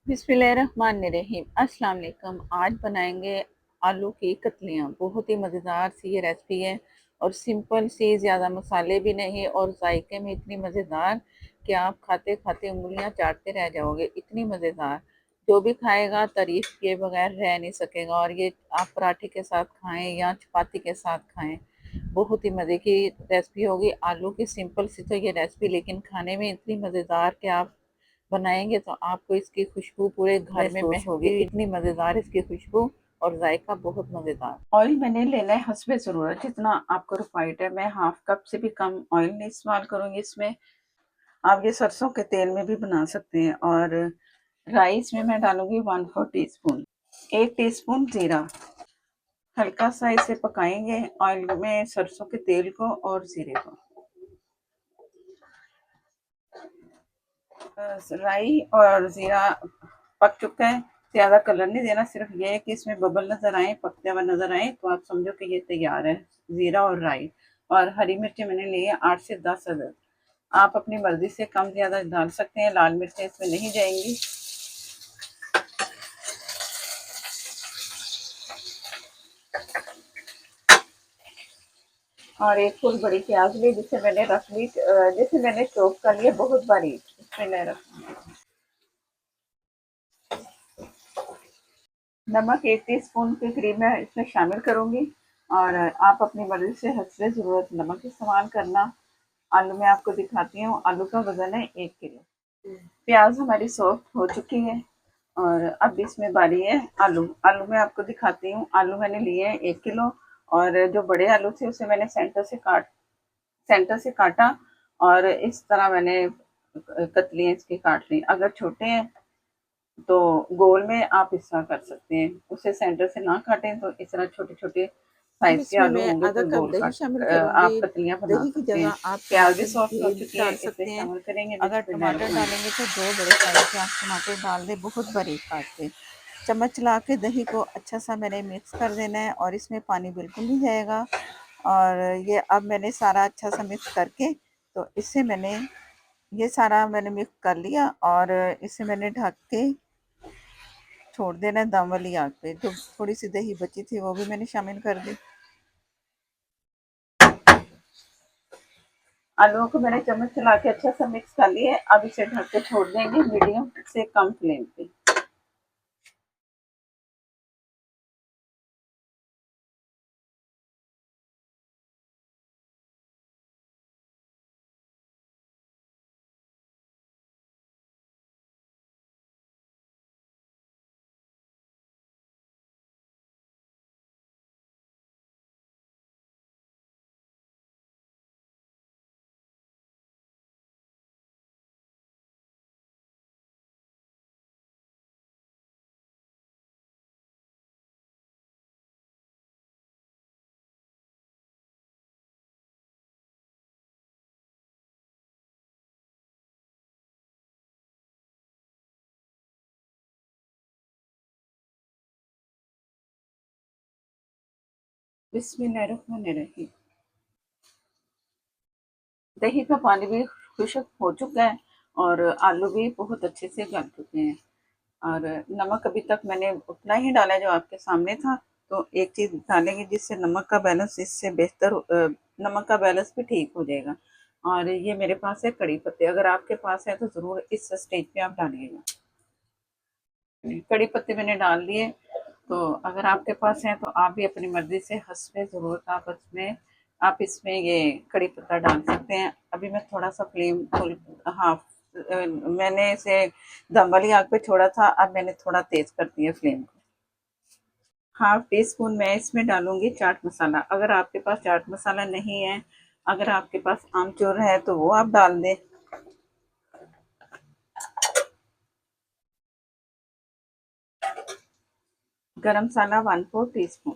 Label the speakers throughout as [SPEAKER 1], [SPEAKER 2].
[SPEAKER 1] बिस्मिल्लाहिर्रहमानिर्रहीम। अस्सलाम वालेकुम। आज बनाएंगे आलू की कतलियाँ। बहुत ही मज़ेदार सी ये रेसिपी है और सिंपल सी, ज़्यादा मसाले भी नहीं और जायके में इतनी मज़ेदार कि आप खाते खाते उंगलियां चाटते रह जाओगे। इतनी मज़ेदार, जो भी खाएगा तारीफ किए बगैर रह नहीं सकेगा। और ये आप पराठे के साथ खाएं या चपाती के साथ खाएं, बहुत ही मज़े की रेसिपी होगी। आलू की सिंपल सी तो ये रेसिपी, लेकिन खाने में इतनी मज़ेदार कि आप बनाएंगे तो आपको इसकी खुशबू पूरे घर में महकेगी। इतनी मज़ेदार इसकी खुशबू और जायका बहुत मज़ेदार। ऑयल मैंने लेना है हस्बे ज़रूरत, जितना आपको रिक्वायर्ड है। मैं हाफ कप से भी कम ऑयल नहीं इस्तेमाल करूँगी इसमें। आप ये सरसों के तेल में भी बना सकते हैं। और राइस में मैं डालूंगी 1/4 टीस्पून, 1 टीस्पून जीरा। हल्का सा इसे पकाएंगे ऑयल में, सरसों के तेल को और जीरे को। राई और जीरा पक चुका है। ज़्यादा कलर नहीं देना, सिर्फ ये है कि इसमें बबल नज़र आए, पकते हुए नज़र आए तो आप समझो कि ये तैयार है। ज़ीरा और राई और हरी मिर्ची मैंने ली है 8 से 10 अदद। आप अपनी मर्जी से कम ज़्यादा डाल सकते हैं। लाल मिर्चें इसमें नहीं जाएंगी। और एक फुल बड़ी प्याज ली, जिसे मैंने रख ली, जिसे मैंने चॉप कर लिया बहुत बारीक। इसमें नमक 1 टीस्पून के करीब मैं इसमें शामिल करूंगी। और आप अपनी मर्जी से हस्बे ज़रूरत नमक इस्तेमाल करना। आलू में आपको दिखाती हूँ। आलू का वजन है 1 किलो। प्याज हमारी सॉफ्ट हो चुकी है और अब इसमें बारी है आलू। आलू में आपको दिखाती हूँ। आलू मैंने लिए हैं 1 किलो और जो बड़े आलू थे उसे मैंने सेंटर से काटा और इस तरह मैंने कतलियाँ इसकी काट ली। अगर छोटे हैं तो गोल में आप इस तरह कर सकते हैं, उसे सेंटर से ना काटें तो इस तरह छोटे छोटे साइज के आलू होंगे तो गोल काट आप कतलियां बना सकते हैं। प्याज भी सॉफ्ट हो चुकी है, इसे शामिल करेंगे। अगर टमाटर डालेंगे तो 2 बड़े साइज के आप टमाटर डाल दें, बहुत बारीक काट के। चम्मच चला के दही को अच्छा सा मैंने मिक्स कर देना है और इसमें पानी बिल्कुल नहीं जाएगा। और ये अब मैंने सारा अच्छा सा मिक्स करके, तो इससे मैंने ये सारा मैंने मिक्स कर लिया और इसे मैंने ढक के छोड़ देना दम वाली आग पे। जो थोड़ी सी दही बची थी वो भी मैंने शामिल कर दी। आलूओं को मैंने चम्मच चला के अच्छा सा मिक्स कर लिया है। अब इसे ढक के छोड़ देंगे मीडियम से कम फ्लेम पे। बिस्मिल्लाहिर्रहमानिर्रहीम। दही का पानी भी खुश्क हो चुका है और आलू भी बहुत अच्छे से गल चुके हैं। और नमक अभी तक मैंने उतना ही डाला है जो आपके सामने था। तो एक चीज़ डालेंगे जिससे नमक का बैलेंस, इससे बेहतर नमक का बैलेंस भी ठीक हो जाएगा। और ये मेरे पास है कड़ी पत्ते, अगर आपके पास है तो ज़रूर इस स्टेज पे आप डालिएगा। कड़ी पत्ते मैंने डाल दिए। तो अगर आपके पास है तो आप भी अपनी मर्जी से हस्बे ज़रूरत आप इसमें ये कड़ी पत्ता डाल सकते हैं। अभी मैं थोड़ा सा फ्लेम फुल हाफ मैंने इसे दम वाली आग पे छोड़ा था, अब मैंने थोड़ा तेज कर दिया फ्लेम को। हाफ टी स्पून मैं इसमें डालूंगी चाट मसाला। अगर आपके पास चाट मसाला नहीं है, अगर आपके पास आमचूर है तो वो आप डाल दें। गरम मसाला 1/4 टीस्पून।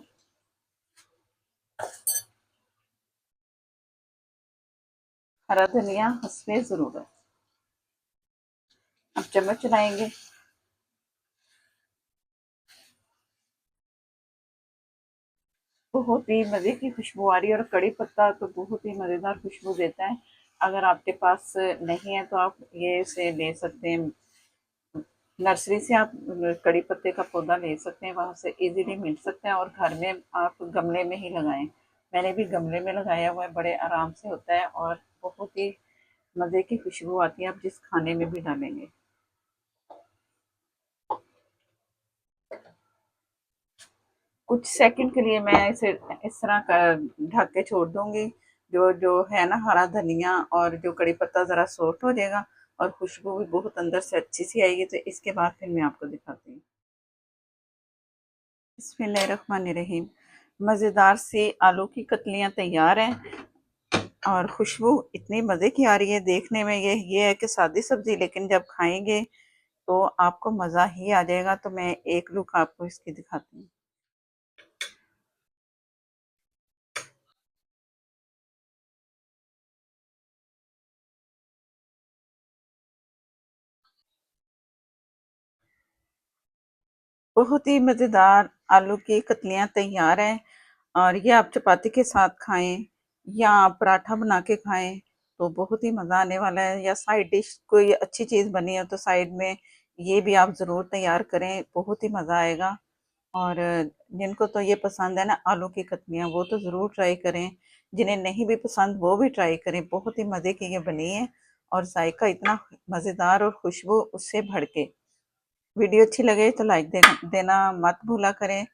[SPEAKER 1] हरा धनिया हस्बे ज़रूरत। अब चम्मच चलाएंगे। बहुत ही मज़े की खुशबू आ रही है और कड़ी पत्ता तो बहुत ही मज़ेदार खुशबू देता है। अगर आपके पास नहीं है तो आप ये से ले सकते हैं। नर्सरी से आप कड़ी पत्ते का पौधा ले सकते हैं, वहाँ से इजीली मिल सकता है, और घर में आप गमले में ही लगाएं। मैंने भी गमले में लगाया हुआ है, बड़े आराम से होता है और बहुत ही मज़े की खुशबू आती है, आप जिस खाने में भी डालेंगे। कुछ सेकंड के लिए मैं इसे इस तरह कर ढक के छोड़ दूंगी। जो जो है ना, हरा धनिया और जो कड़ी पत्ता ज़रा सॉफ्ट हो जाएगा और खुशबू भी बहुत अंदर से अच्छी सी आएगी, तो इसके बाद फिर मैं आपको दिखाती हूँ। बिस्मिल्लाहिर्रहमानिर्रहीम। मज़ेदार सी आलू की कतलियाँ तैयार हैं और खुशबू इतनी मज़े की आ रही है। देखने में ये है कि सादी सब्ज़ी, लेकिन जब खाएंगे तो आपको मज़ा ही आ जाएगा। तो मैं एक लुक आपको इसकी दिखाती हूँ। बहुत ही मज़ेदार आलू की कतलियाँ तैयार हैं, और ये आप चपाती के साथ खाएं या आप पराठा बना के खाएं तो बहुत ही मज़ा आने वाला है। या साइड डिश कोई अच्छी चीज़ बनी हो तो साइड में ये भी आप ज़रूर तैयार करें, बहुत ही मज़ा आएगा। और जिनको तो ये पसंद है ना आलू की कतलियाँ, वो तो ज़रूर ट्राई करें। जिन्हें नहीं भी पसंद वो भी ट्राई करें, बहुत ही मज़े की ये बनी है और जायका इतना मज़ेदार और खुशबू उससे भर के। वीडियो अच्छी लगे तो लाइक देना मत भूला करें,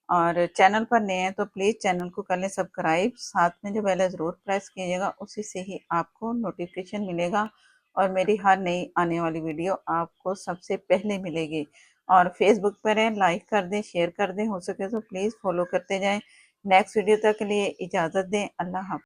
[SPEAKER 1] और चैनल पर नए हैं तो प्लीज़ चैनल को कर लें सब्सक्राइब। साथ में जो बेल है ज़रूर प्रेस कीजिएगा, उसी से ही आपको नोटिफिकेशन मिलेगा और मेरी हर नई आने वाली वीडियो आपको सबसे पहले मिलेगी। और फेसबुक पर हैं, लाइक कर दें, शेयर कर दें, हो सके तो प्लीज़ फॉलो करते जाएं। नेक्स्ट वीडियो तक के लिए इजाज़त दें। अल्लाह हाफ़िज़।